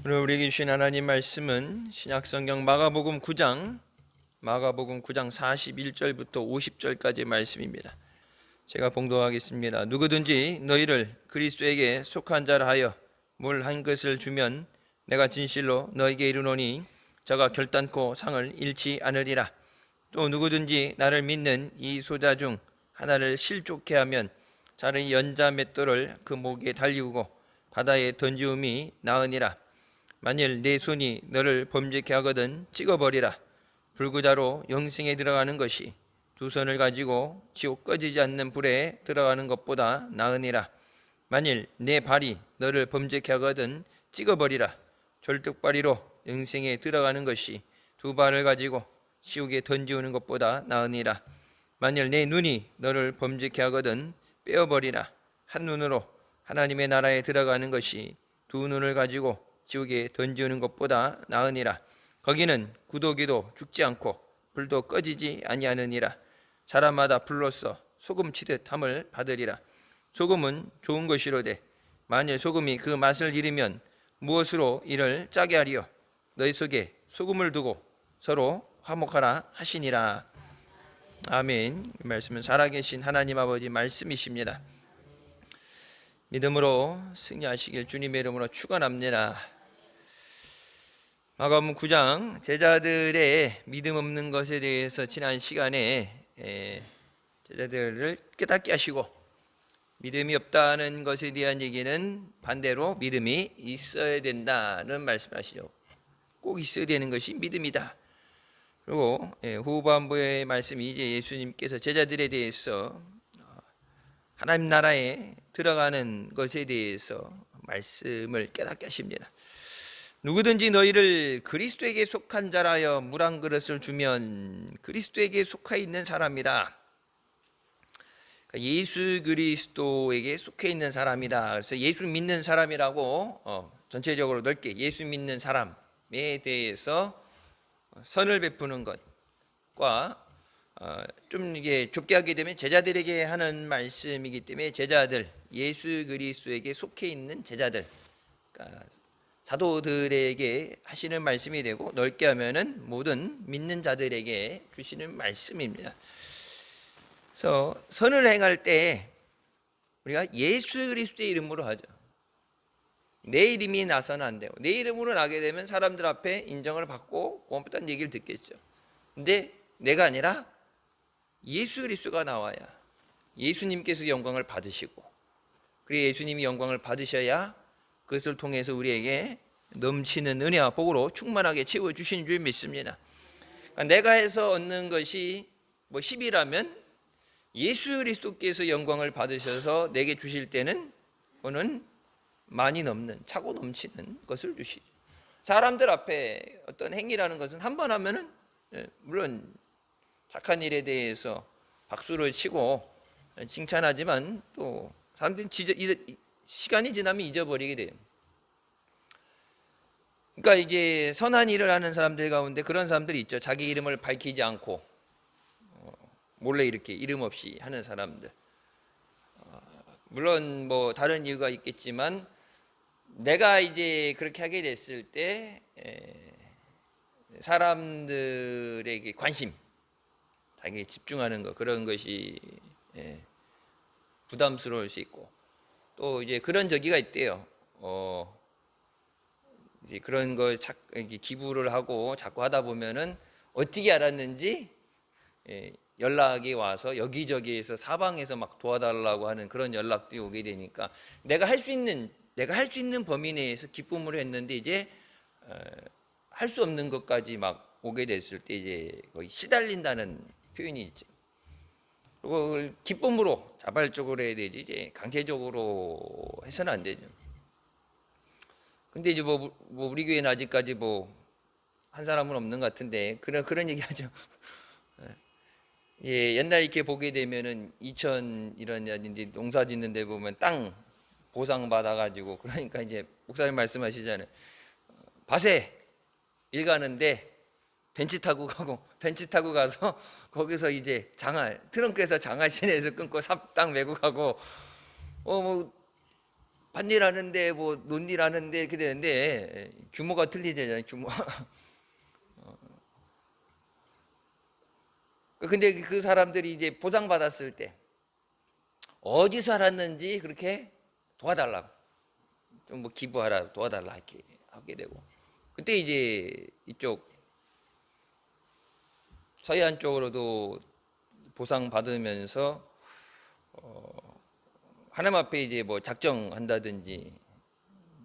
오늘 우리에게 주신 하나님 말씀은 신약성경 마가복음 9장 41절부터 50절까지의 말씀입니다. 제가 봉독하겠습니다. 누구든지 너희를 그리스도에게 속한 자라 하여 뭘 한 것을 주면 내가 진실로 너에게 이르노니 저가 결단코 상을 잃지 않으리라. 또 누구든지 나를 믿는 이 소자 중 하나를 실족해 하면 자기 연자 맷돌을 그 목에 달리우고 바다에 던지움이 나으니라. 만일 네 손이 너를 범죄케 하거든 찍어버리라. 불구자로 영생에 들어가는 것이 두 손을 가지고 지옥 꺼지지 않는 불에 들어가는 것보다 나으니라. 만일 네 발이 너를 범죄케 하거든 찍어버리라. 절뚝발이로 영생에 들어가는 것이 두 발을 가지고 지옥에 던지우는 것보다 나으니라. 만일 네 눈이 너를 범죄케 하거든 빼어버리라. 한 눈으로 하나님의 나라에 들어가는 것이 두 눈을 가지고 지옥에 던지우는 것보다 나으니라. 거기는 구더기도 죽지 않고 불도 꺼지지 아니하느니라. 사람마다 불로써 소금 치듯 함을 받으리라. 소금은 좋은 것이로되 만일 소금이 그 맛을 잃으면 무엇으로 이를 짜게 하리요. 너희 속에 소금을 두고 서로 화목하라 하시니라. 아멘. 이 말씀은 살아계신 하나님 아버지 말씀이십니다. 믿음으로 승리하시길 주님의 이름으로 축원합니다. 마가복음 9장 제자들의 믿음 없는 것에 대해서 지난 시간에 제자들을 깨닫게 하시고 믿음이 없다는 것에 대한 얘기는 반대로 믿음이 있어야 된다는 말씀하시죠. 꼭 있어야 되는 것이 믿음이다. 그리고 후반부의 말씀이 이제 예수님께서 제자들에 대해서 하나님 나라에 들어가는 것에 대해서 말씀을 깨닫게 하십니다. 누구든지 너희를 그리스도에게 속한 자라여 물 한 그릇을 주면 그리스도에게 속해 있는 사람이다. 예수 그리스도에게 속해 있는 사람이다. 그래서 예수 믿는 사람이라고 전체적으로 넓게 예수 믿는 사람에 대해서 선을 베푸는 것과 좀 이게 좁게 하게 되면 제자들에게 하는 말씀이기 때문에 제자들, 예수 그리스도에게 속해 있는 제자들, 그러니까 사도들에게 하시는 말씀이 되고 넓게 하면은 모든 믿는 자들에게 주시는 말씀입니다. 그래서 선을 행할 때 우리가 예수 그리스도의 이름으로 하죠. 내 이름이 나서는 안 되고 내 이름으로 나게 되면 사람들 앞에 인정을 받고 고맙다는 얘기를 듣겠죠. 근데 내가 아니라 예수 그리스도가 나와야 예수님께서 영광을 받으시고 그리고 예수님이 영광을 받으셔야 그것을 통해서 우리에게 넘치는 은혜와 복으로 충만하게 채워주신 줄 믿습니다. 그러니까 내가 해서 얻는 것이 10이라면 예수 그리스도께서 영광을 받으셔서 내게 주실 때는 그거는 많이 넘는 차고 넘치는 것을 주시죠. 사람들 앞에 어떤 행위라는 것은 한 번 하면은 물론 착한 일에 대해서 박수를 치고 칭찬하지만 또 사람들이 시간이 지나면 잊어버리게 돼요. 그러니까 이제 선한 일을 하는 사람들 가운데 그런 사람들이 있죠. 자기 이름을 밝히지 않고 몰래 이렇게 이름 없이 하는 사람들. 물론 뭐 다른 이유가 있겠지만 내가 이제 그렇게 하게 됐을 때 사람들에게 관심, 자기에 집중하는 것 그런 것이 부담스러울 수 있고 또 이제 그런 저기가 있대요. 이제 그런 걸 기부를 하고 자꾸 하다 보면은 어떻게 알았는지 연락이 와서 여기저기에서 사방에서 막 도와달라고 하는 그런 연락도 오게 되니까 내가 할 수 있는 범위 내에서 기쁨으로 했는데 이제 할 수 없는 것까지 막 오게 됐을 때 이제 거의 시달린다는 표현이 있죠. 그리고 그걸 기쁨으로 자발적으로 해야 되지 이제 강제적으로 해서는 안 되죠. 근데 이제 뭐 우리 교회는 아직까지 한 사람은 없는 것 같은데 그런 얘기 하죠. 예, 옛날 이렇게 보게 되면은 이천 이런 이제 농사 짓는 데 보면 땅 보상 받아 가지고 그러니까 이제 목사님 말씀하시잖아요. 밭에 일 가는데 벤치 타고 가서 거기서 이제 트렁크에서 장화 시내에서 끊고 삽땅 메고 가고 밭일 하는데 뭐 논일 하는데 이렇게 되는데 규모가 틀리잖아요. 규모. 근데 그 사람들이 이제 보상받았을 때 어디서 알았는지 그렇게 도와달라고 좀 뭐 기부하라 도와달라 이렇게 하게 되고, 그때 이제 이쪽 서해안 쪽으로도 보상 받으면서 하나님 앞에 이제 뭐 작정한다든지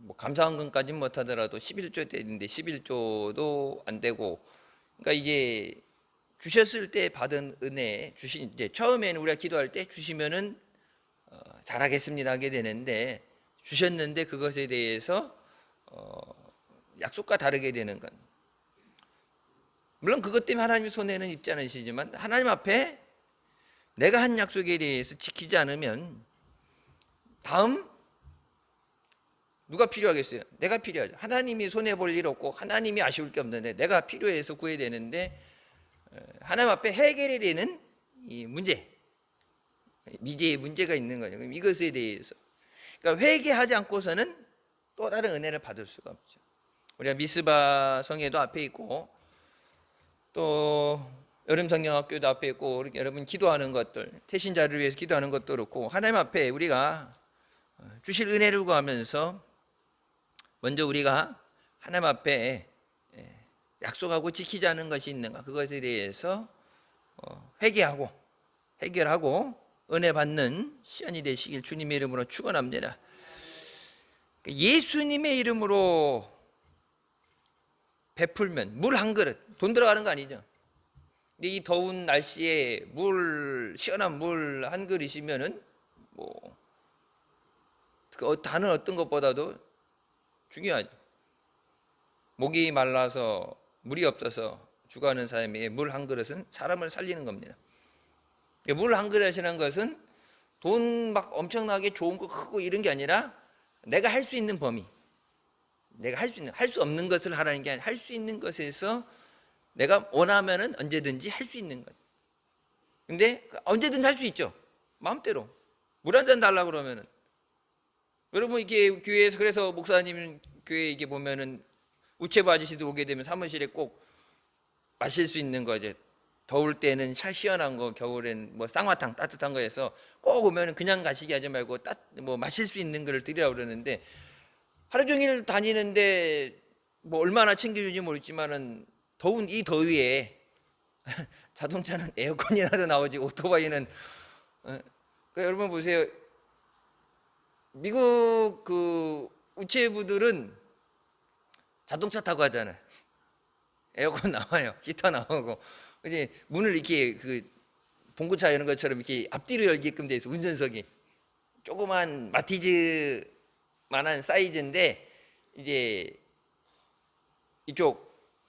뭐 감사헌금까지는 못하더라도 11조 때인데 11조도 안 되고, 그러니까 이게 주셨을 때 받은 은혜 주신 이제 처음에는 우리가 기도할 때 주시면은 잘하겠습니다 하게 되는데, 주셨는데 그것에 대해서 약속과 다르게 되는 건, 물론 그것 때문에 하나님 손해는 입지 않으시지만 하나님 앞에 내가 한 약속에 대해서 지키지 않으면 다음 누가 필요하겠어요? 내가 필요하죠. 하나님이 손해 볼 일 없고 하나님이 아쉬울 게 없는데 내가 필요해서 구해야 되는데, 하나님 앞에 해결이 되는 이 문제, 미제의 문제가 있는 거죠. 그럼 이것에 대해서 그러니까 회개하지 않고서는 또 다른 은혜를 받을 수가 없죠. 우리가 미스바 성회도 앞에 있고 또 여름 성경학교도 앞에 있고, 여러분 기도하는 것들, 태신자를 위해서 기도하는 것도 그렇고 하나님 앞에 우리가 주실 은혜를 구하면서 먼저 우리가 하나님 앞에 약속하고 지키지 않은 것이 있는가, 그것에 대해서 회개하고 해결하고 은혜 받는 시간이 되시길 주님의 이름으로 축원합니다. 예수님의 이름으로 베풀면 물 한 그릇, 돈 들어가는 거 아니죠. 근데 이 더운 날씨에 시원한 물 한 그릇이면은 뭐 다른 어떤 것보다도 중요하죠. 목이 말라서 물이 없어서 죽어가는 사람에게 물 한 그릇은 사람을 살리는 겁니다. 물 한 그릇이라는 것은 돈 막 엄청나게 좋은 거 크고 이런 게 아니라 내가 할 수 있는 범위, 내가 할 수 없는 것을 하라는 게 아니라 할 수 있는 것에서 내가 원하면은 언제든지 할 수 있는 것. 근데 언제든지 할 수 있죠. 마음대로 물 한 잔 달라 그러면은, 여러분 이게 교회에서, 그래서 목사님 교회 이게 보면은 우체부 아저씨도 오게 되면 사무실에 꼭 마실 수 있는 거, 이제 더울 때는 시원한 거, 겨울엔 뭐 쌍화탕 따뜻한 거에서 꼭 오면은 그냥 가시게 하지 말고 뭐 마실 수 있는 거를 드리라고 그러는데, 하루 종일 다니는데 뭐 얼마나 챙겨주는지 모르겠지만은 더운 이 더위에 자동차는 에어컨이라도 나오지 오토바이는 그러니까 여러분 보세요. 미국 그 우체부들은 자동차 타고 하잖아요. 에어컨 나와요, 히터 나오고, 이제 문을 이렇게 그 봉고차 이런 것처럼 이렇게 앞뒤로 열게끔 돼 있어. 운전석이 조그만 마티즈 만한 사이즈인데, 이제 이쪽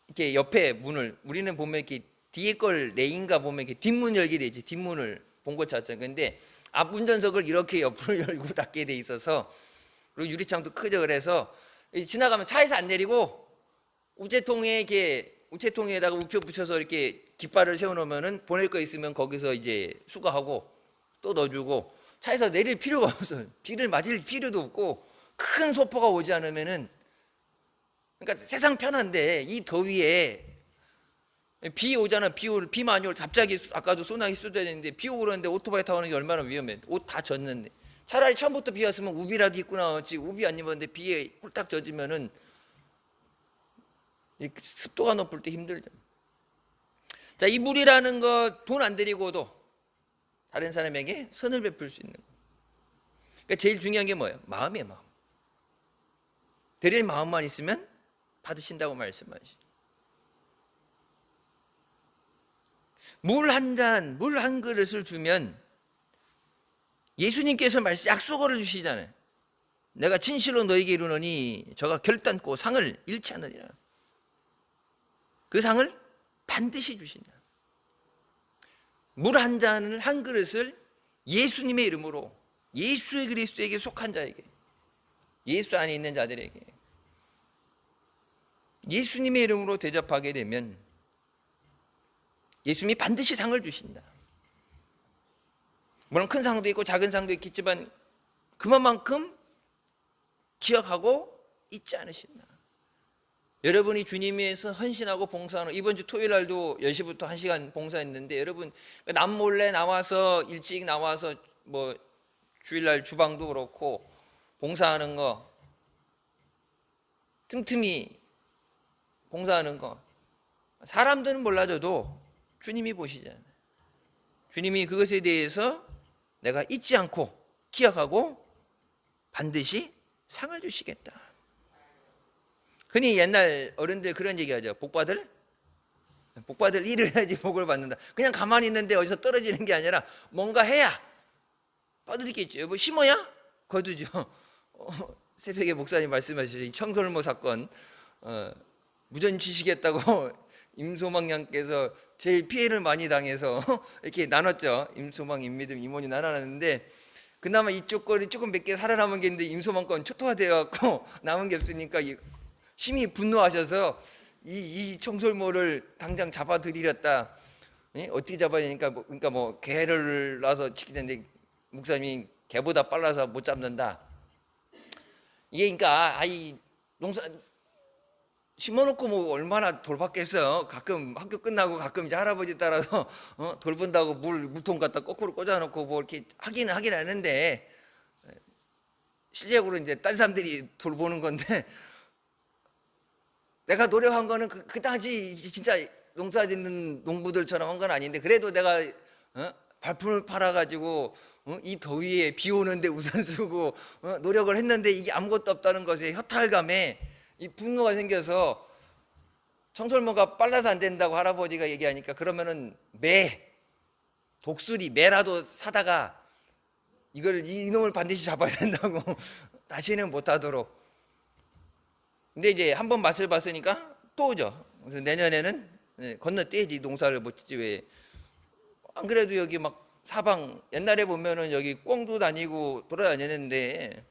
이렇게 옆에 문을, 우리는 보면 이렇게 뒤에 걸 레인가 보면 이렇게 뒷문 열게 되지, 뒷문을 봉고차처럼. 근데 앞 운전석을 이렇게 옆으로 열고 닫게 돼 있어서, 그리고 유리창도 크죠. 그래서 지나가면 차에서 안 내리고 우체통에다가 우표 붙여서 이렇게 깃발을 세워놓으면은 보낼 거 있으면 거기서 이제 수거하고 또 넣어주고, 차에서 내릴 필요가 없어요. 비를 맞을 필요도 없고 큰 소포가 오지 않으면은, 그러니까 세상 편한데 이 더위에 비 오잖아. 비 많이 올 갑자기, 아까도 소나기 쏟아야 되는데 비 오고 그러는데 오토바이 타고 오는 게 얼마나 위험해. 옷 다 젖는데. 차라리 처음부터 비 왔으면 우비라도 입고 나왔지, 우비 안 입었는데 비에 홀딱 젖으면은 습도가 높을 때 힘들죠. 자, 이 물이라는 거 돈 안 들이고도 다른 사람에게 선을 베풀 수 있는 거. 그러니까 제일 중요한 게 뭐예요? 마음이에요. 마음. 드릴 마음만 있으면 받으신다고 말씀하시죠. 물 한 잔, 물 한 그릇을 주면 예수님께서 약속을 주시잖아요. 내가 진실로 너에게 이르노니 저가 결단코 상을 잃지 않으리라. 그 상을 반드시 주신다. 물 한 잔을, 한 그릇을 예수님의 이름으로, 예수 그리스도에게 속한 자에게, 예수 안에 있는 자들에게 예수님의 이름으로 대접하게 되면 예수님이 반드시 상을 주신다. 물론 큰 상도 있고 작은 상도 있겠지만 그만큼 기억하고 잊지 않으신다. 여러분이 주님 위해서 헌신하고 봉사하는, 이번 주 토요일 날도 10시부터 1시간 봉사했는데, 여러분 남몰래 나와서 일찍 나와서 뭐 주일날 주방도 그렇고 봉사하는 거, 틈틈이 봉사하는 거, 사람들은 몰라줘도 주님이 보시잖아요. 주님이 그것에 대해서 내가 잊지 않고 기억하고 반드시 상을 주시겠다. 흔히 옛날 어른들 그런 얘기하죠. 복받을 일을 해야지 복을 받는다. 그냥 가만히 있는데 어디서 떨어지는 게 아니라 뭔가 해야 받을겠죠. 뭐 심어야 거두죠. 새벽에 목사님 말씀하시죠. 이 청설모 사건 무전 지시겠다고 임소망 양께서 제일 피해를 많이 당해서 이렇게 나눴죠. 임소망, 임미듬, 임원이 나눠놨는데, 그나마 이쪽 거리 조금 몇 개 살아남은 게 있는데 임소망 건 초토화되어 갖고 남은 게 없으니까 심히 분노하셔서 이 청설모를 당장 잡아들이렸다. 어떻게 잡아야 되니까 그러니까 뭐 개를 놔서 지키는데 목사님이 개보다 빨라서 못 잡는다. 이게 그러니까 농사 심어놓고 뭐 얼마나 돌봤겠어요. 가끔 학교 끝나고 가끔 이제 할아버지 따라서 돌본다고 물통 갖다 거꾸로 꽂아놓고 뭐 이렇게 하기는 하는데, 실제적으로 이제 딴 사람들이 돌보는 건데, 내가 노력한 거는 그다지 진짜 농사 짓는 농부들처럼 한 건 아닌데, 그래도 내가 발품을 팔아가지고 이 더위에 비 오는데 우산 쓰고 노력을 했는데 이게 아무것도 없다는 것에 허탈감에 이 분노가 생겨서, 청설모가 빨라서 안 된다고 할아버지가 얘기하니까 그러면은 독수리매라도 사다가 이놈을 반드시 잡아야 된다고 다시는 못하도록. 근데 이제 한번 맛을 봤으니까 또 오죠. 그래서 내년에는 건너뛰지, 농사를 못 짓지. 왜 안 그래도 여기 막 사방 옛날에 보면은 여기 꽁도 다니고 돌아다녔는데,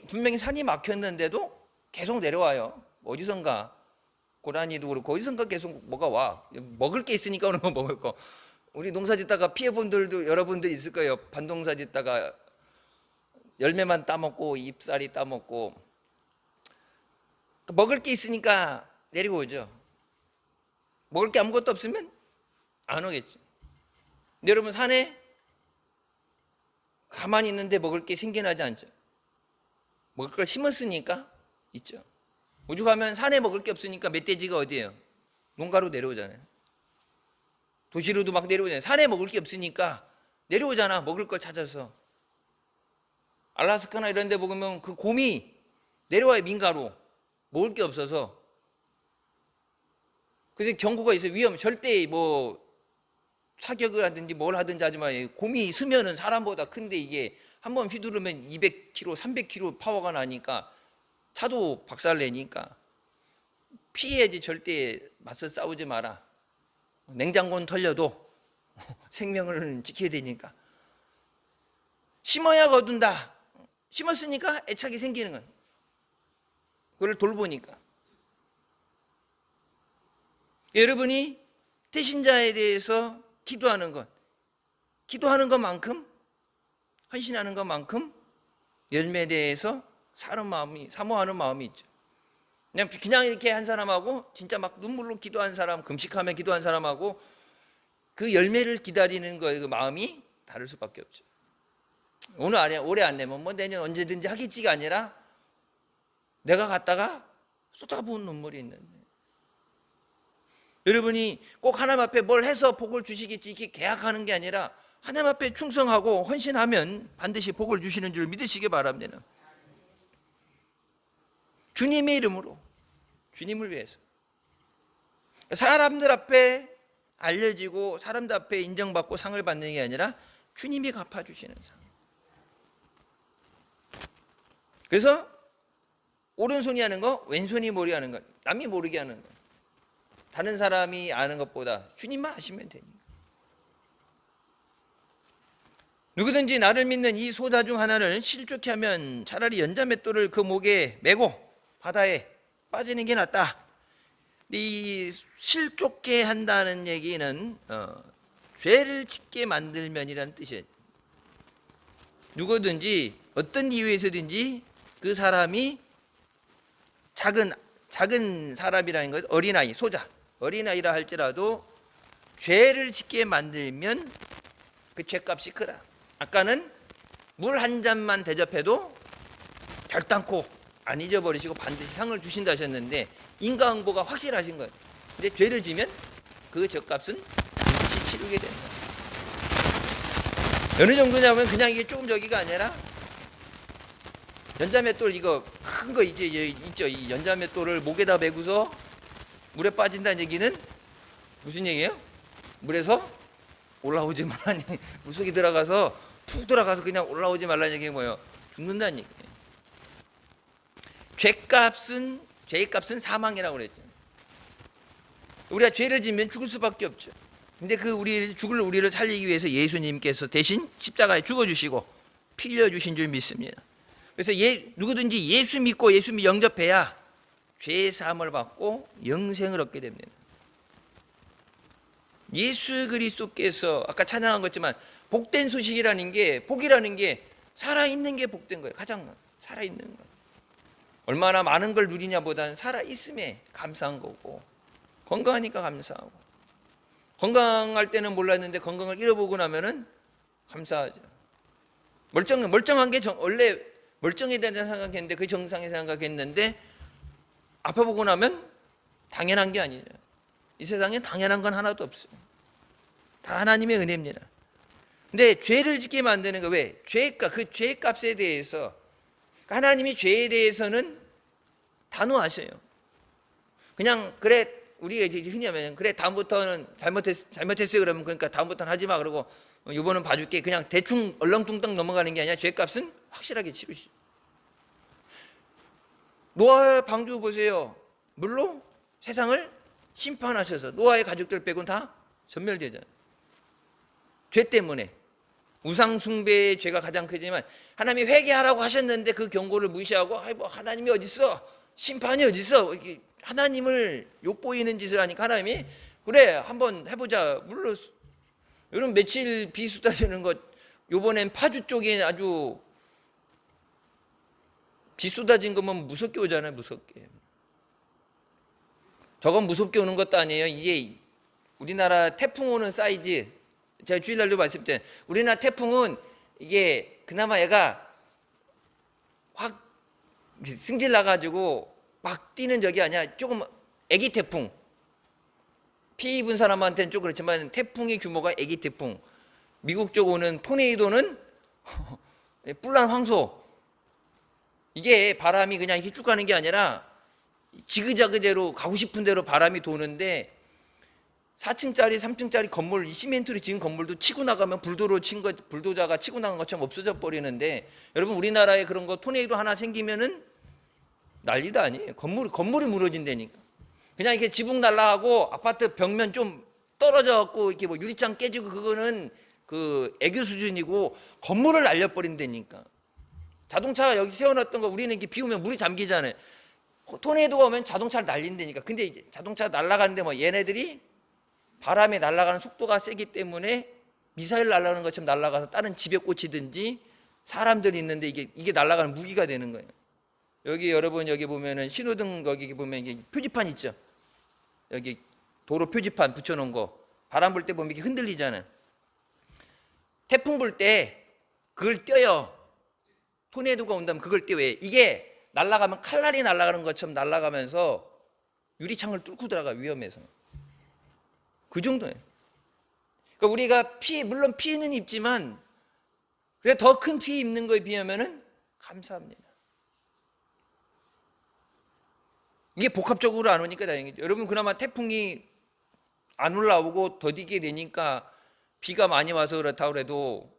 분명히 산이 막혔는데도 계속 내려와요. 어디선가 고라니도 그렇고 어디선가 계속 뭐가 와. 먹을 게 있으니까 오는 거 먹을 거. 우리 농사 짓다가 피해 분들도 여러분들 있을 거예요. 반농사 짓다가 열매만 따먹고 잎사리 따먹고. 먹을 게 있으니까 내리고 오죠. 먹을 게 아무것도 없으면 안 오겠죠. 근데 여러분, 산에 가만히 있는데 먹을 게 생겨나지 않죠. 먹을 걸 심었으니까 있죠. 오죽하면 산에 먹을 게 없으니까 멧돼지가 어디예요? 농가로 내려오잖아요. 도시로도 막 내려오잖아요. 산에 먹을 게 없으니까 내려오잖아, 먹을 걸 찾아서. 알라스카나 이런 데 보면 그 곰이 내려와요, 민가로. 먹을 게 없어서. 그래서 경고가 있어요. 절대 뭐 사격을 하든지 뭘 하든지 하지 마. 곰이 스면은 사람보다 큰데 이게 한번 휘두르면 200kg, 300kg 파워가 나니까 차도 박살내니까 피해야지. 절대 맞서 싸우지 마라. 냉장고는 털려도 생명을 지켜야 되니까. 심어야 거둔다. 심었으니까 애착이 생기는 거예요. 그걸 돌보니까. 여러분이 태신자에 대해서 기도하는 것만큼, 헌신하는 것만큼 열매에 대해서 사모하는 마음이 있죠. 그냥 이렇게 한 사람하고 진짜 막 눈물로 기도한 사람, 금식하며 기도한 사람하고 그 열매를 기다리는 거의 그 마음이 다를 수밖에 없죠. 오늘 안에 올해 안 내면 뭐 내년 언제든지 하겠지가 아니라, 내가 갔다가 쏟아부은 눈물이 있는데, 여러분이 꼭 하나님 앞에 뭘 해서 복을 주시겠지 이렇게 계약하는 게 아니라, 하나님 앞에 충성하고 헌신하면 반드시 복을 주시는 줄 믿으시기 바랍니다. 주님의 이름으로, 주님을 위해서. 사람들 앞에 알려지고 사람들 앞에 인정받고 상을 받는 게 아니라 주님이 갚아주시는 상. 그래서 오른손이 하는 거, 왼손이 머리 하는 거, 남이 모르게 하는 거, 다른 사람이 아는 것보다 주님만 아시면 되니까. 누구든지 나를 믿는 이 소자 중 하나를 실족케 하면 차라리 연자맷돌을 그 목에 메고 바다에 빠지는 게 낫다. 이 실족케 한다는 얘기는 죄를 짓게 만들면이라는 뜻이에요. 누구든지 어떤 이유에서든지 그 사람이 작은 사람이라는 것은 어린아이, 소자, 어린아이라 할지라도 죄를 짓게 만들면 그 죄값이 크다. 아까는 물 한 잔만 대접해도 결단코 안 잊어버리시고 반드시 상을 주신다 하셨는데 인과응보가 확실하신 거예요. 근데 죄를 지면 그 죄값은 반드시 치르게 된다. 어느 정도냐면 그냥 이게 조금 저기가 아니라 연자맷돌 이거 큰 거 이제 있죠. 이 연자맷돌을 목에다 메고서 물에 빠진다는 얘기는 무슨 얘기예요? 물에서 올라오지 말라는 얘기. 물속에 들어가서 푹 들어가서 그냥 올라오지 말라는 얘기가 뭐예요? 죽는다는 얘기예요. 죄값은 사망이라고 그랬죠. 우리가 죄를 지면 죽을 수밖에 없죠. 근데 그 우리를 살리기 위해서 예수님께서 대신 십자가에 죽어주시고 피 흘려주신 줄 믿습니다. 그래서 누구든지 예수 믿고 예수 영접해야 죄 사함을 받고 영생을 얻게 됩니다. 예수 그리스도께서 아까 찬양한 것지만 복된 소식이라는 게, 복이라는 게 살아있는 게 복된 거예요. 가장 살아있는 거. 얼마나 많은 걸 누리냐보다는 살아있음에 감사한 거고, 건강하니까 감사하고, 건강할 때는 몰랐는데 건강을 잃어보고 나면은 감사하죠. 멀쩡한 게 원래 멀쩡해야 된다고 생각했는데 그 정상에 생각했는데 아파보고 나면 당연한 게 아니죠. 이 세상에 당연한 건 하나도 없어요. 다 하나님의 은혜입니다. 근데 죄를 짓게 만드는 거 왜? 그 죄값에 대해서 하나님이 죄에 대해서는 단호하셔요. 그냥 그래 우리가 이제 흔히 하면 그래 다음부터는 잘못했어요 그러면 그러니까 다음부터는 하지 마 그러고 이번은 봐줄게 그냥 대충 얼렁뚱땅 넘어가는 게 아니라 죄값은 확실하게 치르시죠. 노아의 방주 보세요. 물로 세상을 심판하셔서 노아의 가족들 빼고는 다 전멸되잖아요. 죄 때문에. 우상 숭배의 죄가 가장 크지만 하나님이 회개하라고 하셨는데 그 경고를 무시하고 뭐 하나님이 어디 있어? 심판이 어디 있어? 하나님을 욕보이는 짓을 하니까 하나님이 그래 한번 해보자. 물론 여러분 며칠 비 쏟아지는 것 요번엔 파주 쪽에 아주 비 쏟아진 것만 무섭게 오잖아요. 무섭게. 저건 무섭게 오는 것도 아니에요. 이게 우리나라 태풍 오는 사이즈. 제가 주일날도 말씀드렸잖아요. 우리나라 태풍은 이게 그나마 얘가 확 승질 나가지고 막 뛰는 적이 아니라 조금 애기 태풍. 피 입은 사람한테는 좀 그렇지만 태풍의 규모가 애기 태풍. 미국 쪽 오는 토네이도는 뿔난 황소. 이게 바람이 그냥 이렇게 쭉 가는 게 아니라 지그자그대로 가고 싶은 대로 바람이 도는데 4층짜리 3층짜리 건물 시멘트로 지은 건물도 치고 나가면 불도저가 치고 나간 것처럼 없어져 버리는데 여러분 우리나라에 그런 거 토네이도 하나 생기면은 난리도 아니에요. 건물이 무너진다니까. 그냥 이렇게 지붕 날라가고 아파트 벽면 좀 떨어져 갖고 이렇게 뭐 유리창 깨지고 그거는 그 애교 수준이고 건물을 날려버린다니까. 자동차 여기 세워놨던 거 우리는 이렇게 비 오면 물이 잠기잖아요. 토네이도가 오면 자동차를 날린다니까. 근데 이제 자동차 날아가는데 뭐 얘네들이 바람에 날아가는 속도가 세기 때문에 미사일 날아가는 것처럼 날아가서 다른 집에 꽂히든지 사람들이 있는데 이게 날아가는 무기가 되는 거예요. 여기 여러분 여기 보면은 신호등 거기 보면 이게 표지판 있죠. 여기 도로 표지판 붙여놓은 거 바람 불 때 보면 이게 흔들리잖아요. 태풍 불 때 그걸 떼요. 토네이도가 온다면 그걸 떼요. 왜? 이게 날아가면 칼날이 날아가는 것처럼 날아가면서 유리창을 뚫고 들어가 위험해서. 그 정도예요. 그러니까 우리가 물론 피는 입지만 그래 더 큰 피 입는 거에 비하면은 감사합니다. 이게 복합적으로 안 오니까 다행이죠. 여러분 그나마 태풍이 안 올라오고 더디게 되니까 비가 많이 와서 그렇다고 그래도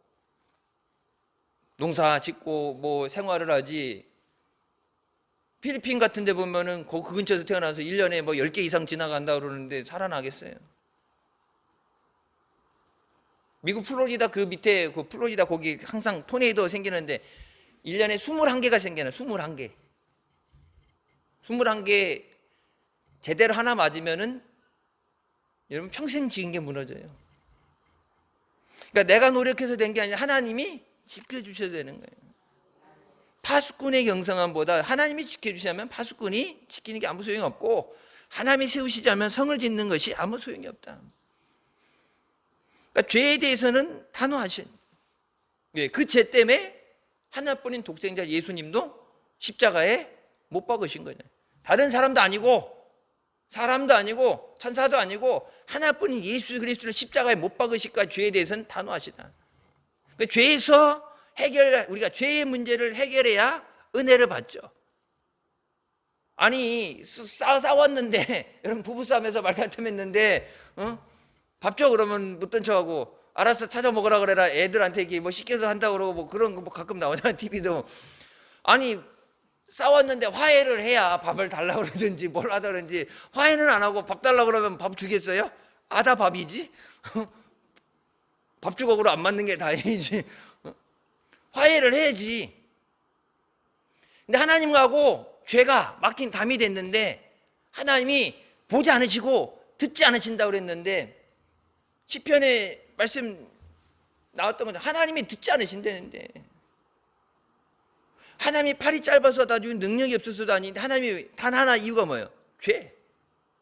농사 짓고 뭐 생활을 하지. 필리핀 같은 데 보면은 그 근처에서 태어나서 1년에 뭐 10개 이상 지나간다 그러는데 살아나겠어요. 미국 플로리다 그 밑에 그 플로리다 거기 항상 토네이도 생기는데 1년에 21개가 생겨요. 21개. 21개 제대로 하나 맞으면은 여러분 평생 지은 게 무너져요. 그러니까 내가 노력해서 된 게 아니라 하나님이 지켜주셔야 되는 거예요. 파수꾼의 경성함보다 하나님이 지켜주시면 파수꾼이 지키는 게 아무 소용이 없고, 하나님이 세우시지 않으면 성을 짓는 것이 아무 소용이 없다. 그러니까 죄에 대해서는 단호하신, 그 죄 때문에 하나뿐인 독생자 예수님도 십자가에 못 박으신 거냐. 다른 사람도 아니고 사람도 아니고 천사도 아니고 하나뿐인 예수 그리스도를 십자가에 못 박으실까. 죄에 대해서는 단호하시다. 그러니까 죄에서 우리가 죄의 문제를 해결해야 은혜를 받죠. 아니 싸웠는데 여러분 부부싸움에서 말다툼했는데 밥 줘 그러면 묻던 척하고 알아서 찾아 먹으라 그래라 애들한테 이게 뭐 시켜서 한다고 그러고 뭐 그런 거 뭐 가끔 나오잖아 TV도. 아니 싸웠는데 화해를 해야 밥을 달라고 그러든지 뭘 하다든지, 화해는 안 하고 밥 달라고 그러면 밥 주겠어요? 아다 밥이지? 밥 주걱으로 안 맞는 게 다행이지. 화해를 해야지. 근데 하나님하고 죄가 막힌 담이 됐는데 하나님이 보지 않으시고 듣지 않으신다고 그랬는데, 시편에 말씀 나왔던 거죠. 하나님이 듣지 않으신다는데, 하나님이 팔이 짧아서 아주 능력이 없어서도 아닌데 하나님이 단 하나 이유가 뭐예요?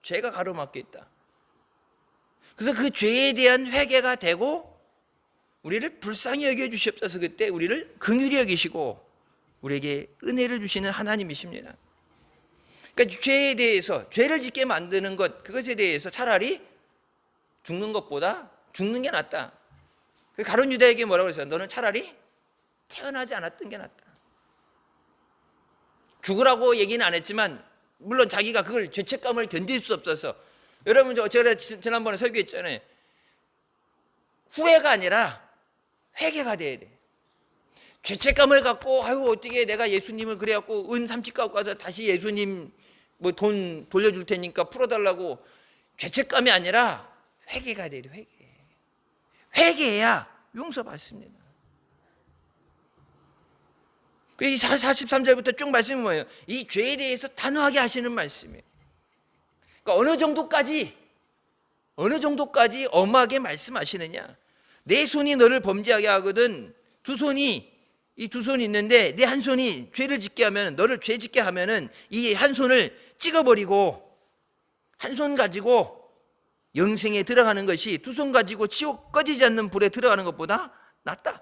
죄가 가로막혀 있다. 그래서 그 죄에 대한 회개가 되고 우리를 불쌍히 여겨주시옵소서. 그때 우리를 긍휼히 여기시고 우리에게 은혜를 주시는 하나님이십니다. 그러니까 죄에 대해서, 죄를 짓게 만드는 것, 그것에 대해서 차라리 죽는 것보다 죽는 게 낫다. 가룟 유다에게 뭐라고 그랬어요? 너는 차라리 태어나지 않았던 게 낫다. 죽으라고 얘기는 안 했지만 물론 자기가 그걸 죄책감을 견딜 수 없어서, 여러분 제가 지난번에 설교했잖아요. 후회가 아니라 회개가 돼야 돼. 죄책감을 갖고 아유 어떻게 내가 예수님을 그래갖고 은 30 갖고 가서 다시 예수님 뭐 돈 돌려줄 테니까 풀어달라고, 죄책감이 아니라 회개가 돼야 돼. 회개해야 용서받습니다. 이 43절부터 쭉 말씀이 뭐예요? 이 죄에 대해서 단호하게 하시는 말씀이에요. 그러니까 어느 정도까지 엄하게 말씀하시느냐. 내 손이 너를 범죄하게 하거든. 이 두 손이 있는데 내 한 손이 죄를 짓게 하면, 너를 죄 짓게 하면은 이 한 손을 찍어버리고 한 손 가지고 영생에 들어가는 것이 두 손 가지고 지옥 꺼지지 않는 불에 들어가는 것보다 낫다.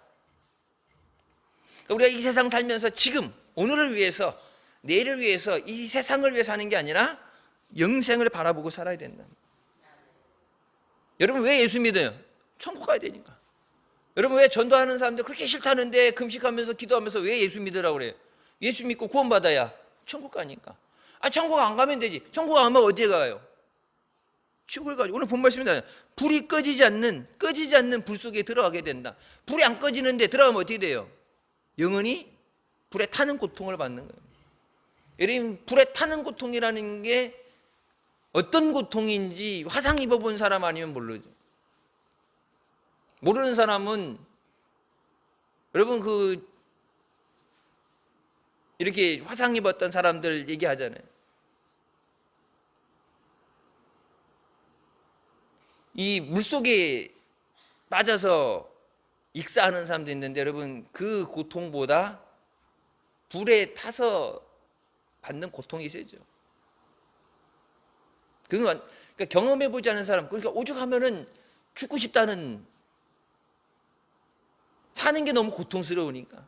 우리가 이 세상 살면서 지금 오늘을 위해서, 내일을 위해서, 이 세상을 위해서 사는 게 아니라 영생을 바라보고 살아야 된다. 여러분 왜 예수 믿어요? 천국 가야 되니까. 여러분 왜 전도하는 사람들 그렇게 싫다는데 금식하면서 기도하면서 왜 예수 믿으라고 그래요? 예수 믿고 구원받아야 천국 가니까. 천국 안 가면 되지. 천국 안 가면 어디에 가요? 지옥을 가죠. 오늘 본 말씀입니다. 불이 꺼지지 않는 불 속에 들어가게 된다. 불이 안 꺼지는데 들어가면 어떻게 돼요? 영원히 불에 타는 고통을 받는 거예요. 여러분 불에 타는 고통이라는 게 어떤 고통인지 화상 입어본 사람 아니면 모르죠. 모르는 사람은 여러분 이렇게 화상 입었던 사람들 얘기하잖아요. 이 물속에 빠져서 익사하는 사람도 있는데 여러분 그 고통보다 불에 타서 받는 고통이 세죠. 그러니까 경험해보지 않은 사람, 그러니까 오죽하면은 죽고 싶다는, 사는 게 너무 고통스러우니까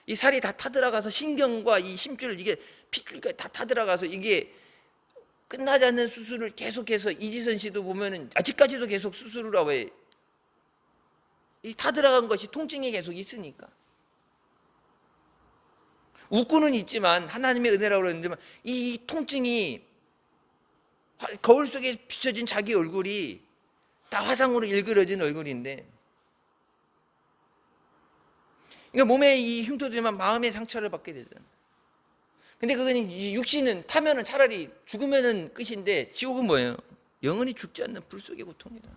이 살이 다 타들어가서 신경과 이 힘줄, 이게 핏줄까지 다 타들어가서 이게 끝나지 않는 수술을 계속해서, 이지선 씨도 보면은 아직까지도 계속 수술을 하고 해. 이 타들어간 것이 통증이 계속 있으니까. 웃고는 있지만 하나님의 은혜라고 그러는데 이 통증이 거울 속에 비춰진 자기 얼굴이 다 화상으로 일그러진 얼굴인데, 그러니까 몸에 이 흉터들만 마음의 상처를 받게 되잖아. 근데 그건 육신은 타면은 차라리 죽으면은 끝인데, 지옥은 뭐예요? 영원히 죽지 않는 불 속의 고통이다.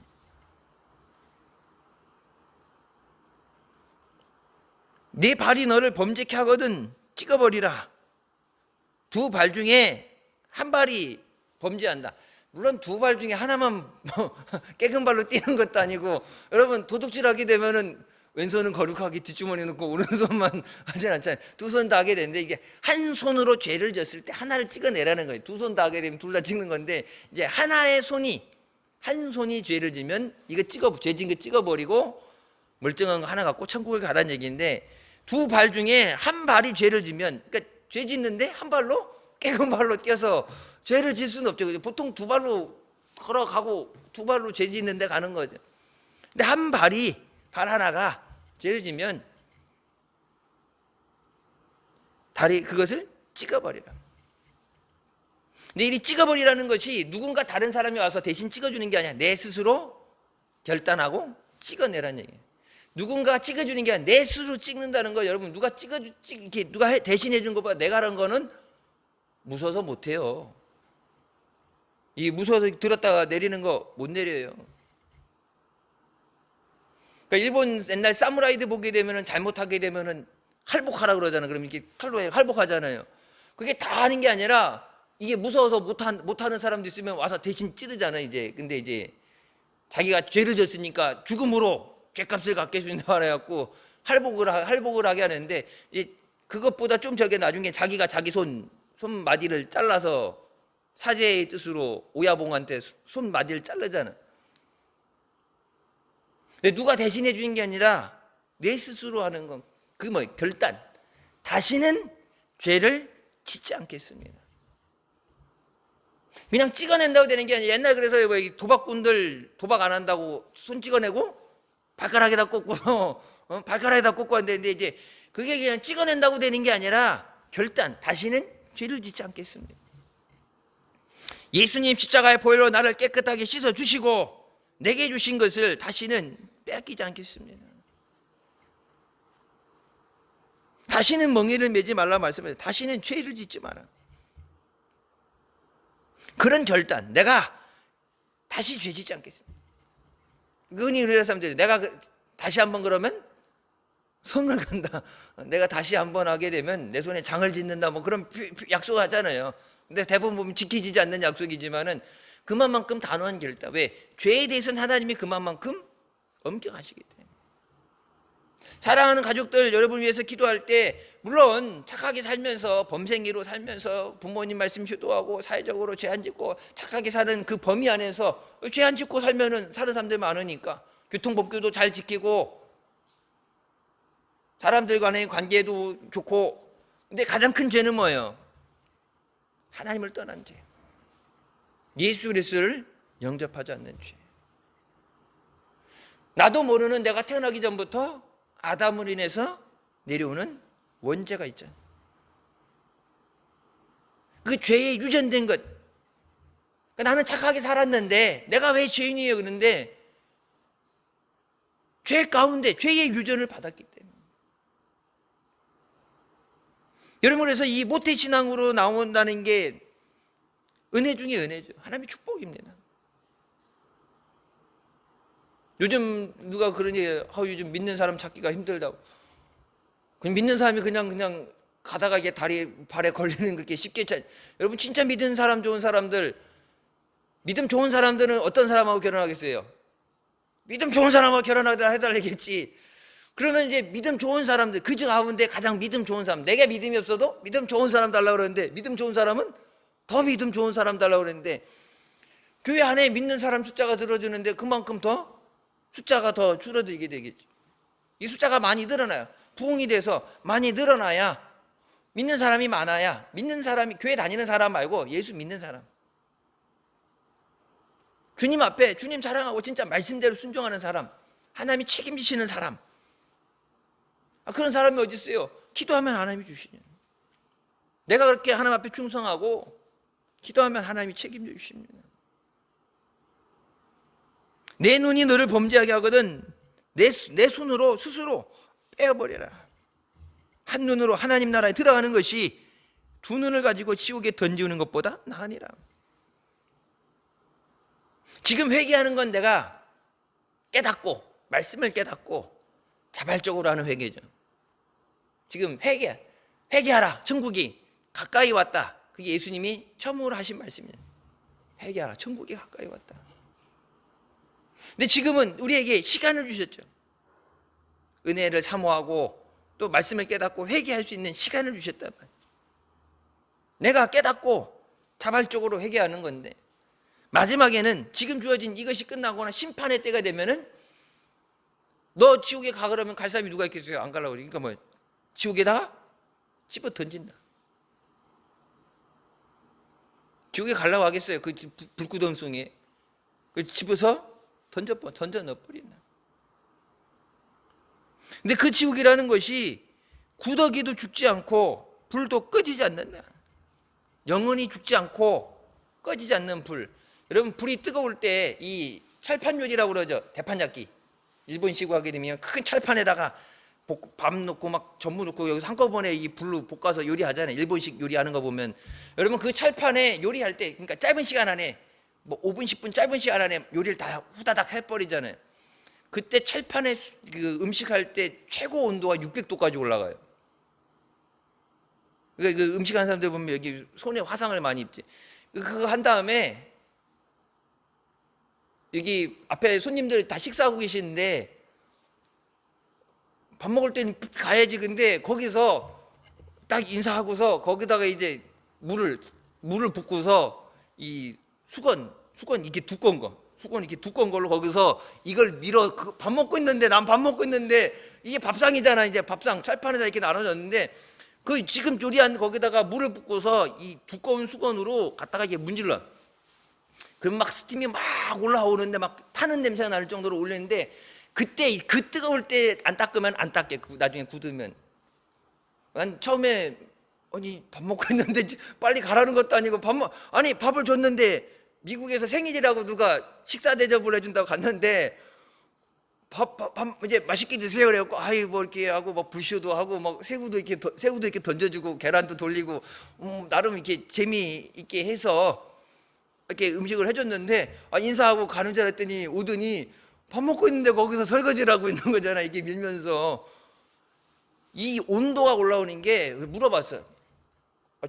네 발이 너를 범죄케 하거든 찍어버리라. 두 발 중에 한 발이 범죄한다. 물론 두 발 중에 하나만 깨끗 발로 뛰는 것도 아니고, 여러분 도둑질하게 되면은 왼손은 거룩하게 뒷주머니에 넣고 오른손만 하진 않잖아요. 두 손 다 하게 되는데 이게 한 손으로 죄를 졌을 때 하나를 찍어내라는 거예요. 두 손 다 하게 되면 둘 다 찍는 건데 이제 한 손이 죄를 지면 이거 죄 진 거 찍어버리고 멀쩡한 거 하나 갖고 천국을 가라는 얘기인데 두 발 중에 한 발이 죄를 지면 그러니까 죄 짓는데 한 발로 깨끗 발로 뛰어서 죄를 질 수는 없죠. 보통 두 발로 걸어가고 두 발로 죄 짓는 데 가는 거죠. 근데 발 하나가 죄를 지면 그것을 찍어버리라. 근데 이 찍어버리라는 것이 누군가 다른 사람이 와서 대신 찍어주는 게 아니야. 내 스스로 결단하고 찍어내라는 얘기예요. 누군가가 찍어주는 게 아니라 내 스스로 찍는다는 거, 여러분 누가 누가 대신해 준 것보다 내가 하는 거는 무서워서 못해요. 이 무서워서 들었다가 내리는 거 못 내려요. 그러니까 일본 옛날 사무라이들 보게 되면은 잘못하게 되면은 할복하라 그러잖아요. 그럼 이렇게 칼로 할복하잖아요. 그게 다 하는 게 아니라 이게 무서워서 못하는 사람도 있으면 와서 대신 찌르잖아요. 이제 근데 이제 자기가 죄를 졌으니까 죽음으로 죄값을 갚겠습니다 말해갖고 할복을 하게 하는데 그것보다 좀 저게 나중에 자기가 자기 손마디를 잘라서 사죄의 뜻으로 오야봉한테 손마디를 자르잖아. 근데 누가 대신해 주는 게 아니라 내 스스로 하는 건 결단. 다시는 죄를 짓지 않겠습니다. 그냥 찍어낸다고 되는 게 아니라 옛날 그래서 도박꾼들 도박 안 한다고 손 찍어내고 발가락에다 꽂고 발가락에다 꽂고 하는데 이제 그게 그냥 찍어낸다고 되는 게 아니라 결단. 다시는 죄를 짓지 않겠습니다. 예수님 십자가의 보혈로 나를 깨끗하게 씻어 주시고 내게 주신 것을 다시는 빼앗기지 않겠습니다. 다시는 멍에를 매지 말라 말씀해요. 다시는 죄를 짓지 마라. 그런 결단, 내가 다시 죄 짓지 않겠습니다. 흔히 우리나라 사람들이 내가 다시 한번 그러면 성을 간다. 내가 다시 한번 하게 되면 내 손에 장을 짓는다. 뭐 그런 약속하잖아요. 근데 대부분 보면 지키지지 않는 약속이지만은 그만큼 단호한 결단. 왜? 죄에 대해서는 하나님이 그만큼 엄격하시기 때문에. 사랑하는 가족들, 여러분 위해서 기도할 때 물론 착하게 살면서 범생이로 살면서 부모님 말씀 효도하고 사회적으로 죄 안 짓고 착하게 사는 그 범위 안에서 죄 안 짓고 살면은 사는 사람들 많으니까 교통법규도 잘 지키고 사람들 간의 관계도 좋고. 근데 가장 큰 죄는 뭐예요? 하나님을 떠난 죄. 예수 그리스도를 영접하지 않는 죄. 나도 모르는 내가 태어나기 전부터 아담으로 인해서 내려오는 원죄가 있잖아요. 그 죄에 유전된 것. 그러니까 나는 착하게 살았는데 내가 왜 죄인이에요? 그런데 죄 가운데 죄의 유전을 받았기 때문에. 여러분 그래서 이 모태신앙으로 나온다는 게 은혜 중에 은혜죠. 하나님의 축복입니다. 요즘 누가 그러니 요즘 믿는 사람 찾기가 힘들다고. 믿는 사람이 그냥 가다가 이게 발에 걸리는 그렇게 쉽게 여러분 진짜 믿는 사람 좋은 사람들, 믿음 좋은 사람들은 어떤 사람하고 결혼하겠어요? 믿음 좋은 사람하고 결혼하다 해달라겠지. 그러면 이제 믿음 좋은 사람들, 그 중 가운데 가장 믿음 좋은 사람, 내가 믿음이 없어도 믿음 좋은 사람 달라고 그러는데 믿음 좋은 사람은 더 믿음 좋은 사람 달라고 그러는데 교회 안에 믿는 사람 숫자가 늘어지는데 그만큼 더 숫자가 더 줄어들게 되겠죠. 이 숫자가 많이 늘어나요. 부흥이 돼서 많이 늘어나야, 믿는 사람이 많아야, 믿는 사람이 교회 다니는 사람 말고 예수 믿는 사람, 주님 앞에 주님 사랑하고 진짜 말씀대로 순종하는 사람, 하나님이 책임지시는 사람, 그런 사람이 어디 있어요? 기도하면 하나님이 주시냐. 내가 그렇게 하나님 앞에 충성하고 기도하면 하나님이 책임져 주십니다. 내 눈이 너를 범죄하게 하거든 내 손으로 스스로 빼어버려라. 한 눈으로 하나님 나라에 들어가는 것이 두 눈을 가지고 지옥에 던지는 것보다 나으니라. 지금 회개하는 건 내가 깨닫고 말씀을 깨닫고 자발적으로 하는 회개죠. 지금 회개하라. 천국이 가까이 왔다. 그게 예수님이 처음으로 하신 말씀이에요. 회개하라. 천국이 가까이 왔다. 근데 지금은 우리에게 시간을 주셨죠. 은혜를 사모하고 또 말씀을 깨닫고 회개할 수 있는 시간을 주셨단 말이에요. 내가 깨닫고 자발적으로 회개하는 건데, 마지막에는 지금 주어진 이것이 끝나거나 심판의 때가 되면은 너 지옥에 가 그러면 갈 사람이 누가 있겠어요? 안 가려고 그러니까 뭐 지옥에다가 집어 던진다. 지옥에 가려고 하겠어요? 그 불구덩성에 그 집어서 던져 넣어버린다. 근데 그 지옥이라는 것이 구더기도 죽지 않고 불도 꺼지지 않는다. 영원히 죽지 않고 꺼지지 않는 불. 여러분, 불이 뜨거울 때 이 철판요리라고 그러죠. 대판잡기. 일본식으로 하게 되면 큰 철판에다가 밥 넣고 막 전무 넣고 여기서 한꺼번에 이 불로 볶아서 요리하잖아요. 일본식 요리하는 거 보면, 여러분 그 철판에 요리할 때, 그러니까 짧은 시간 안에 뭐 5분 10분 짧은 시간 안에 요리를 다 후다닥 해버리잖아요. 그때 철판에 그 음식할 때 최고 온도가 600도까지 올라가요. 그러니까 그 음식하는 사람들 보면 여기 손에 화상을 많이 입지. 그거 한 다음에 여기 앞에 손님들 다 식사하고 계시는데 밥 먹을 때는 가야지. 근데 거기서 딱 인사하고서 거기다가 이제 물을 붓고서 이 수건 이렇게 두꺼운 거, 수건 이렇게 두꺼운 걸로 거기서 이걸 밀어. 밥 먹고 있는데, 난 밥 먹고 있는데, 이게 밥상이잖아. 이제 밥상 철판에다 이렇게 나눠졌는데 그 지금 요리한 거기다가 물을 붓고서 이 두꺼운 수건으로 갖다가 이렇게 문질러. 그럼 막 스팀이 막 올라오는데 막 타는 냄새가 날 정도로 올리는데, 그때 그 뜨거울 때 안 닦으면 안 닦게. 나중에 굳으면. 난 처음에 아니 밥 먹고 있는데 빨리 가라는 것도 아니고 아니 밥을 줬는데, 미국에서 생일이라고 누가 식사 대접을 해준다고 갔는데 밥 이제 맛있게 드세요 그래갖고 아이 뭐 이렇게 하고 막 불쇼도 하고 막 새우도 이렇게 던져주고 계란도 돌리고 나름 이렇게 재미있게 해서 이렇게 음식을 해줬는데, 인사하고 가는 줄 알았더니 오더니 밥 먹고 있는데 거기서 설거지를 하고 있는 거잖아. 이게 밀면서. 이 온도가 올라오는 게, 물어봤어요.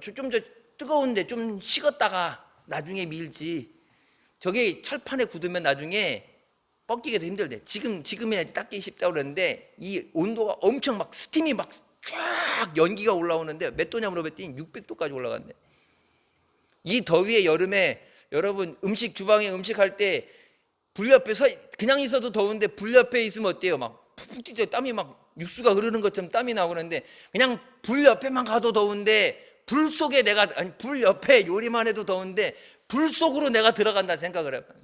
좀 뜨거운데 좀 식었다가 나중에 밀지. 저게 철판에 굳으면 나중에 뻗기가 힘들대. 지금이야 닦기 쉽다고 그러는데, 이 온도가 엄청 막 스팀이 막 쫙 연기가 올라오는데 몇 도냐 물어봤더니 600도까지 올라간대. 이 더위에 여름에 여러분 주방에 음식할 때 불 옆에 그냥 있어도 더운데 불 옆에 있으면 어때요? 막 푹푹 찢어. 땀이 막 육수가 흐르는 것처럼 땀이 나오는데, 그냥 불 옆에만 가도 더운데 불 속에 불 옆에 요리만 해도 더운데 불 속으로 내가 들어간다 생각을 해봐요.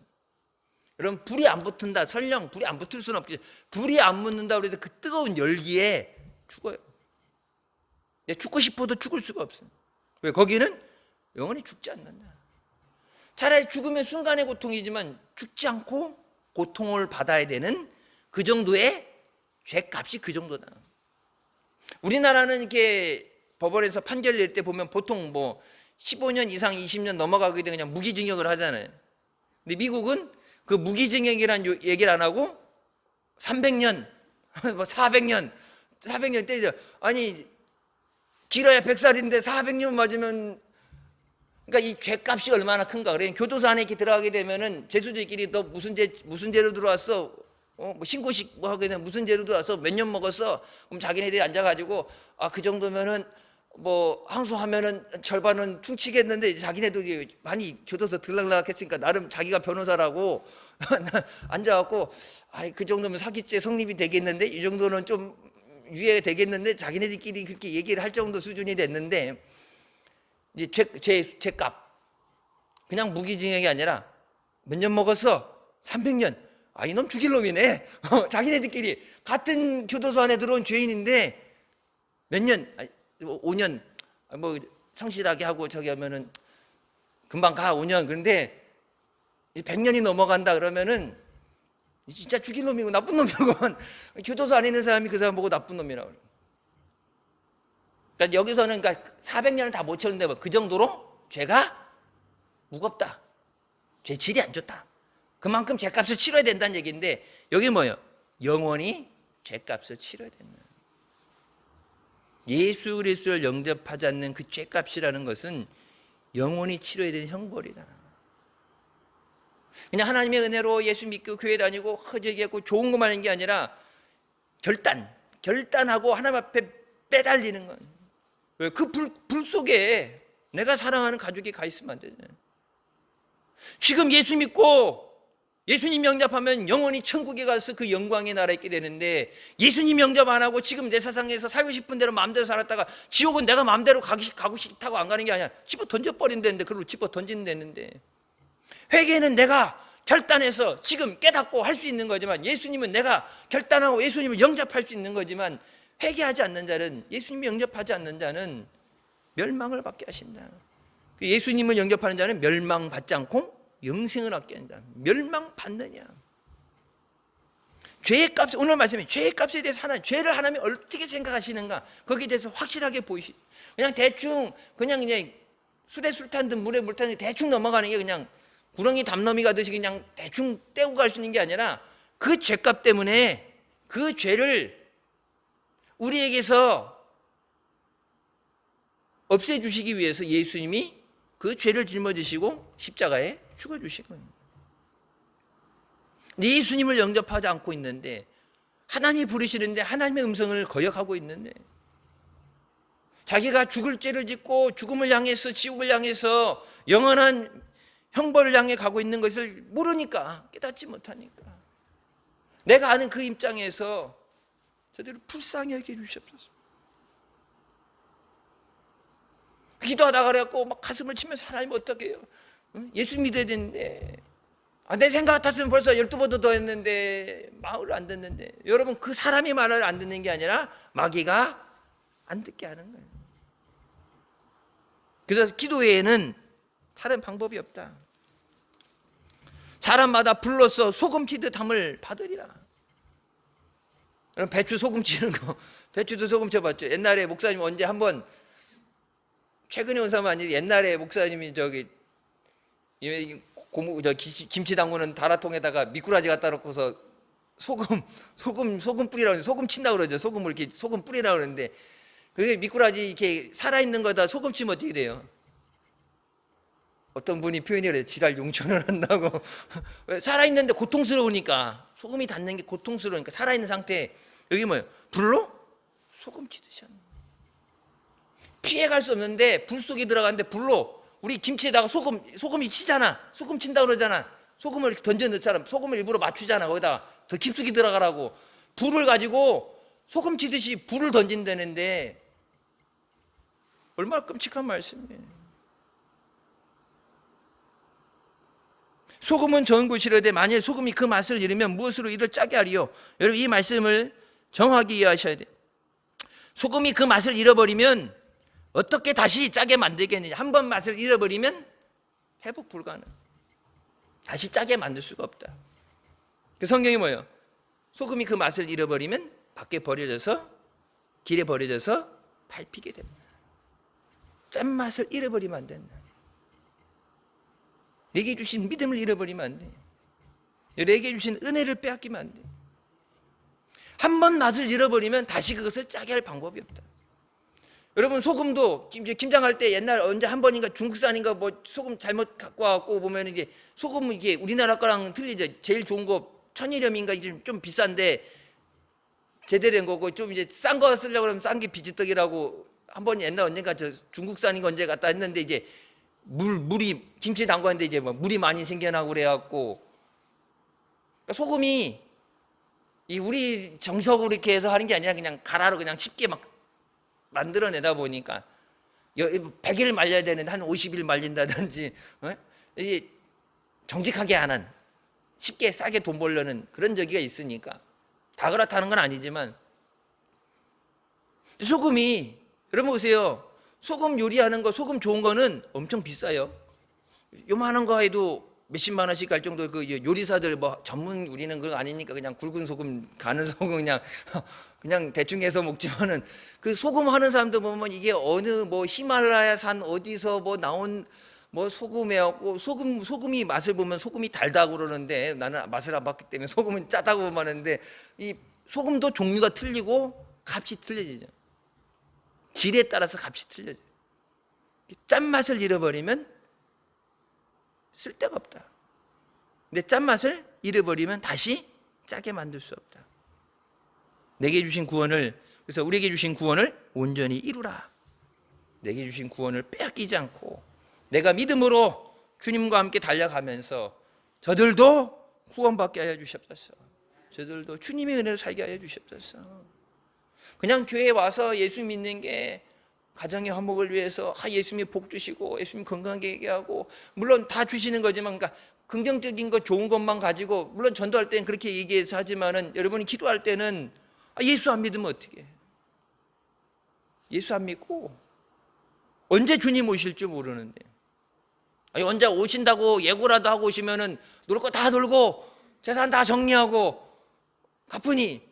여러분, 불이 안 붙은다. 설령 불이 안 붙을 수는 없겠죠. 불이 안 붙는다 그래도 그 뜨거운 열기에 죽어요. 죽고 싶어도 죽을 수가 없어요. 왜? 거기는 영원히 죽지 않는다. 차라리 죽으면 순간의 고통이지만 죽지 않고 고통을 받아야 되는 그 정도의 죄값이 그 정도다. 우리나라는 이렇게 법원에서 판결 낼 때 보면 보통 뭐 15년 이상 20년 넘어가게 되면 그냥 무기징역을 하잖아요. 근데 미국은 그 무기징역이라는 얘기를 안 하고 300년, 뭐 400년 때리죠. 아니 길어야 100살인데 400년 맞으면, 그러니까 이 죄값이 얼마나 큰가. 그래 교도소 안에 이렇게 들어가게 되면은 죄수들끼리 너 무슨 죄로 들어왔어? 뭐 신고식 뭐 하게 되면 무슨 죄로 들어왔어? 몇 년 먹었어? 그럼 자기네들이 앉아가지고 그 정도면은 뭐 항소하면은 절반은 퉁치겠는데, 자기네도 많이 교도소 들락날락했으니까 나름 자기가 변호사라고 앉아갖고 그 정도면 사기죄 성립이 되겠는데, 이 정도는 좀 유예가 되겠는데, 자기네들끼리 그렇게 얘기를 할 정도 수준이 됐는데, 이제 죄값 그냥 무기징역이 아니라 몇 년 먹었어? 300년. 이놈 죽일 놈이네. 자기네들끼리 같은 교도소 안에 들어온 죄인인데 몇 년, 5년 뭐 성실하게 하고 저기 하면은 금방 가 5년. 그런데 100년이 넘어간다 그러면은 진짜 죽일 놈이고 나쁜 놈이고 교도소 안에 있는 사람이 그 사람 보고 나쁜 놈이라고 그래요. 그러니까 여기서는 400년을 다 못 채우는데 그 정도로 죄가 무겁다. 죄 질이 안 좋다. 그만큼 죄값을 치러야 된다는 얘기인데, 여기 뭐예요? 영원히 죄값을 치러야 된다. 예수 그리스도를 영접하지 않는 그 죄값이라는 것은 영원히 치러야 되는 형벌이다. 그냥 하나님의 은혜로 예수 믿고 교회 다니고 허저기하고 좋은 것만 하는 게 아니라 결단, 결단하고 하나님 앞에 빼달리는 건. 왜? 그 불 속에 내가 사랑하는 가족이 가 있으면 안 되잖아요. 지금 예수 믿고 예수님 영접하면 영원히 천국에 가서 그 영광의 나라에 있게 되는데, 예수님 영접 안 하고 지금 내 세상에서 살고 싶은 대로 마음대로 살았다가 지옥은 내가 마음대로 가고 싶다고 안 가는 게 아니야. 집어 던져버린다는데, 그걸 집어 던진다는데. 회개는 내가 결단해서 지금 깨닫고 할 수 있는 거지만, 예수님은 내가 결단하고 예수님을 영접할 수 있는 거지만, 회개하지 않는 자는, 예수님을 영접하지 않는 자는 멸망을 받게 하신다. 예수님을 영접하는 자는 멸망받지 않고 영생을 얻게 한다. 멸망받느냐? 죄의 값, 오늘 말씀에 죄의 값에 대해서 죄를 하나님이 어떻게 생각하시는가, 거기에 대해서 확실하게 보이시. 그냥 대충 그냥 술에 술 탄 듯 물에 물 탄 듯 대충 넘어가는 게, 그냥 구렁이 담너미 가듯이 그냥 대충 떼고 갈 수 있는 게 아니라, 그 죄값 때문에 그 죄를 우리에게서 없애주시기 위해서 예수님이 그 죄를 짊어지시고 십자가에 죽어주신 거예요. 예수님을 영접하지 않고 있는데, 하나님이 부르시는데 하나님의 음성을 거역하고 있는데, 자기가 죽을 죄를 짓고 죽음을 향해서, 지옥을 향해서 영원한 형벌을 향해 가고 있는 것을 모르니까, 깨닫지 못하니까, 내가 아는 그 입장에서 저들을 불쌍히 여겨 주시옵소서. 기도하다가 그래갖고 막 가슴을 치면서, 하나님 어떻게 해요? 예수 믿어야 되는데, 내 생각 같았으면 벌써 12번도 더 했는데 말을 안 듣는데. 여러분, 그 사람이 말을 안 듣는 게 아니라 마귀가 안 듣게 하는 거예요. 그래서 기도 외에는 다른 방법이 없다. 사람마다 불러서 소금치듯 함을 받으리라. 여러분, 배추 소금 치는 거, 배추도 소금 쳐봤죠? 옛날에 목사님 언제 한번, 최근에 온 사람 아니지, 옛날에 목사님이 김치 담그는 다라통에다가 미꾸라지 갖다 놓고서 소금 뿌리라고, 소금 친다고 그러죠. 소금을 이렇게 소금 뿌리라고 그러는데, 그게 미꾸라지 이렇게 살아있는 거다 소금 치면 어떻게 돼요? 어떤 분이 표현이 그래요. 지랄 용천을 한다고. 살아있는데 고통스러우니까, 소금이 닿는 게 고통스러우니까, 살아있는 상태에 여기 뭐예요? 불로 소금 치듯이 하는 거예요. 피해갈 수 없는데 불 속에 들어가는데, 불로 우리 김치에다가 소금이 치잖아. 소금 친다 그러잖아. 소금을 이렇게 던져 넣잖아. 소금을 일부러 맞추잖아. 거기다가 더 깊숙이 들어가라고. 불을 가지고 소금 치듯이 불을 던진다는데, 얼마나 끔찍한 말씀이에요. 소금은 좋은 것이라되 만일 소금이 그 맛을 잃으면 무엇으로 이를 짜게 하리요? 여러분, 이 말씀을 정확하게 이해하셔야 돼요. 소금이 그 맛을 잃어버리면 어떻게 다시 짜게 만들겠느냐. 한 번 맛을 잃어버리면 회복 불가능. 다시 짜게 만들 수가 없다. 그 성경이 뭐예요? 소금이 그 맛을 잃어버리면 밖에 버려져서, 길에 버려져서 밟히게 된다. 짠맛을 잃어버리면 안 된다. 내게 주신 믿음을 잃어버리면 안 돼. 내게 주신 은혜를 빼앗기면 안 돼. 한 번 맛을 잃어버리면 다시 그것을 짜게 할 방법이 없다. 여러분, 소금도 김장할 때 옛날 언제 한 번인가 중국산인가 뭐 소금 잘못 갖고 와갖고 보면 이게 소금은 이게 우리나라 거랑 틀리죠. 제일 좋은 거 천일염인가 좀 비싼데 제대로 된 거고, 좀 이제 싼 거 쓰려고 그러면 싼 게 비지떡이라고, 한 번 옛날 언젠가 저 중국산인 거 언제 갖다 했는데, 이제 물이 김치 담그는데 이제 뭐 물이 많이 생겨나고 그래갖고, 그러니까 소금이 이 우리 정석으로 이렇게 해서 하는 게 아니라 그냥 가라로 그냥 쉽게 막 만들어내다 보니까 100일 말려야 되는데 한 50일 말린다든지, 이게 정직하게 하는, 쉽게 싸게 돈 벌려는 그런 저기가 있으니까, 다 그렇다는 건 아니지만, 소금이, 여러분 보세요. 소금 요리하는 거, 소금 좋은 거는 엄청 비싸요. 요만한 거 해도 몇십만 원씩 갈 정도. 그 요리사들 뭐 전문, 우리는 그거 아니니까 그냥 굵은 소금, 가는 소금 그냥 대충 해서 먹지만은, 그 소금 하는 사람들 보면 이게 어느 뭐 히말라야산 어디서 뭐 나온 뭐 소금이었고, 소금이 맛을 보면 소금이 달다고 그러는데, 나는 맛을 안 봤기 때문에 소금은 짜다고 하는데, 이 소금도 종류가 틀리고 값이 틀려지죠. 질에 따라서 값이 틀려져요. 짠맛을 잃어버리면 쓸데가 없다. 근데 짠맛을 잃어버리면 다시 짜게 만들 수 없다. 내게 주신 구원을, 그래서 우리에게 주신 구원을 온전히 이루라. 내게 주신 구원을 빼앗기지 않고 내가 믿음으로 주님과 함께 달려가면서 저들도 구원받게 하여 주시옵소서. 저들도 주님의 은혜로 살게 하여 주시옵소서. 그냥 교회에 와서 예수 믿는 게 가정의 화목을 위해서 예수님이 복 주시고 예수님 건강하게 얘기하고, 물론 다 주시는 거지만, 그러니까 긍정적인 것 좋은 것만 가지고, 물론 전도할 때는 그렇게 얘기해서 하지만은, 여러분이 기도할 때는 예수 안 믿으면 어떻게 해? 예수 안 믿고 언제 주님 오실 줄 모르는데, 언제 오신다고 예고라도 하고 오시면은 놀 거 다 놀고 재산 다 정리하고 가뿐히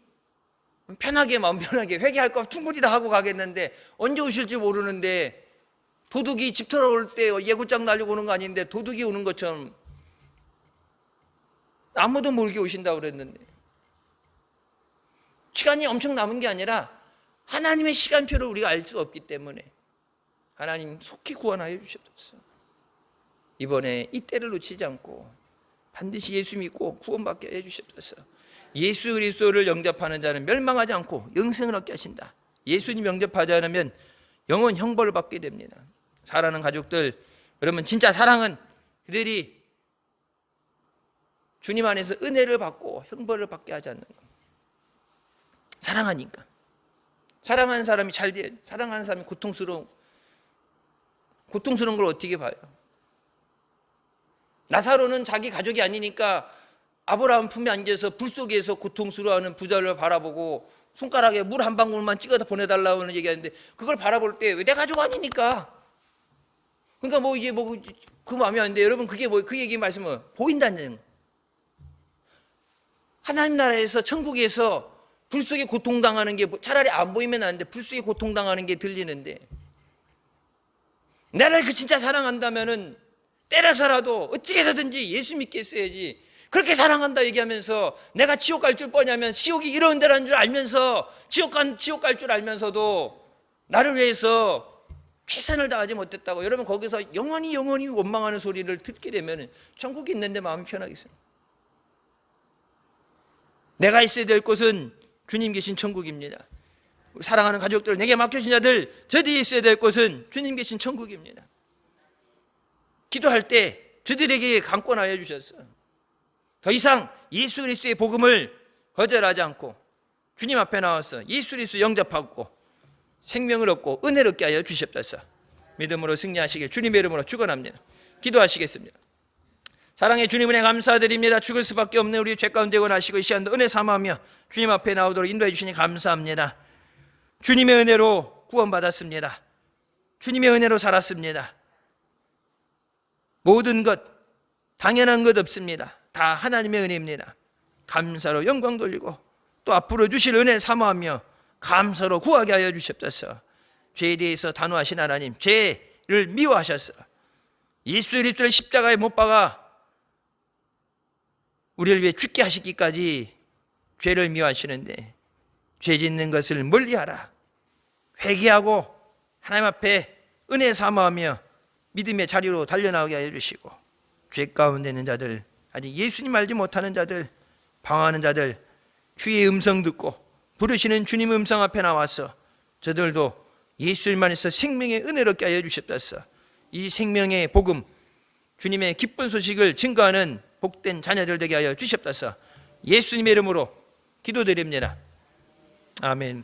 편하게, 마음 편하게 회개할 거 충분히 다 하고 가겠는데, 언제 오실지 모르는데, 도둑이 집 털어올 때 예고장 날리고 오는 거 아닌데 도둑이 오는 것처럼 아무도 모르게 오신다고 그랬는데, 시간이 엄청 남은 게 아니라 하나님의 시간표를 우리가 알 수 없기 때문에 하나님 속히 구원하여 주셨어. 이번에 이 때를 놓치지 않고 반드시 예수 믿고 구원받게 해 주셨어. 예수 그리스도를 영접하는 자는 멸망하지 않고 영생을 얻게 하신다. 예수님 영접하지 않으면 영원 형벌을 받게 됩니다. 사랑하는 가족들, 여러분, 진짜 사랑은 그들이 주님 안에서 은혜를 받고 형벌을 받게 하지 않는 것. 사랑하니까. 사랑하는 사람이 잘 돼. 사랑하는 사람이 고통스러운 걸 어떻게 봐요? 나사로는 자기 가족이 아니니까 아브라함 품에 앉아서 불 속에서 고통스러워하는 부자를 바라보고 손가락에 물 한 방울만 찍어서 보내달라고 얘기하는데, 그걸 바라볼 때 왜 내 가족 아니니까. 그러니까 이게 그 마음이 안 돼. 여러분, 그게 그 얘기 말씀은 보인다는. 하나님 나라에서, 천국에서 불 속에 고통당하는 게 차라리 안 보이면 안 돼. 불 속에 고통당하는 게 들리는데, 나를 진짜 사랑한다면은 때려서라도 어떻게 해서든지 예수 믿게 했어야지. 그렇게 사랑한다 얘기하면서 내가 지옥 갈 줄 뻔하면, 지옥이 이런 데라는 줄 알면서, 지옥 갈 줄 알면서도 나를 위해서 최선을 다하지 못했다고, 여러분, 거기서 영원히 원망하는 소리를 듣게 되면 천국에 있는데 마음이 편하겠어요? 내가 있어야 될 곳은 주님 계신 천국입니다. 사랑하는 가족들, 내게 맡겨진 자들, 저들이 있어야 될 곳은 주님 계신 천국입니다. 기도할 때 저들에게 강권하여 주셨어요. 더 이상 예수 그리스도의 복음을 거절하지 않고 주님 앞에 나와서 예수 그리스도 영접하고 생명을 얻고 은혜를 얻게 하여 주시옵소서. 믿음으로 승리하시길 주님의 이름으로 축원합니다. 기도하시겠습니다. 사랑의 주님, 은혜 감사드립니다. 죽을 수밖에 없는 우리 죄 가운데 원하시고 이 시간도 은혜 삼아하며 주님 앞에 나오도록 인도해 주시니 감사합니다. 주님의 은혜로 구원받았습니다. 주님의 은혜로 살았습니다. 모든 것, 당연한 것 없습니다. 다 하나님의 은혜입니다. 감사로 영광 돌리고 또 앞으로 주실 은혜 사모하며 감사로 구하게 하여 주시옵소서. 죄에 대해서 단호하신 하나님, 죄를 미워하셔서 예수 그리스도를 십자가에 못 박아 우리를 위해 죽게 하시기까지 죄를 미워하시는데, 죄 짓는 것을 멀리하라. 회개하고 하나님 앞에 은혜 사모하며 믿음의 자리로 달려나오게 하여 주시고, 죄 가운데 있는 자들, 아직 예수님 알지 못하는 자들, 방황하는 자들, 주의 음성 듣고 부르시는 주님 음성 앞에 나와서 저들도 예수님만에서 생명의 은혜를 얻게 하여 주시옵소서. 이 생명의 복음, 주님의 기쁜 소식을 증거하는 복된 자녀들 되게 하여 주시옵소서. 예수님의 이름으로 기도드립니다. 아멘.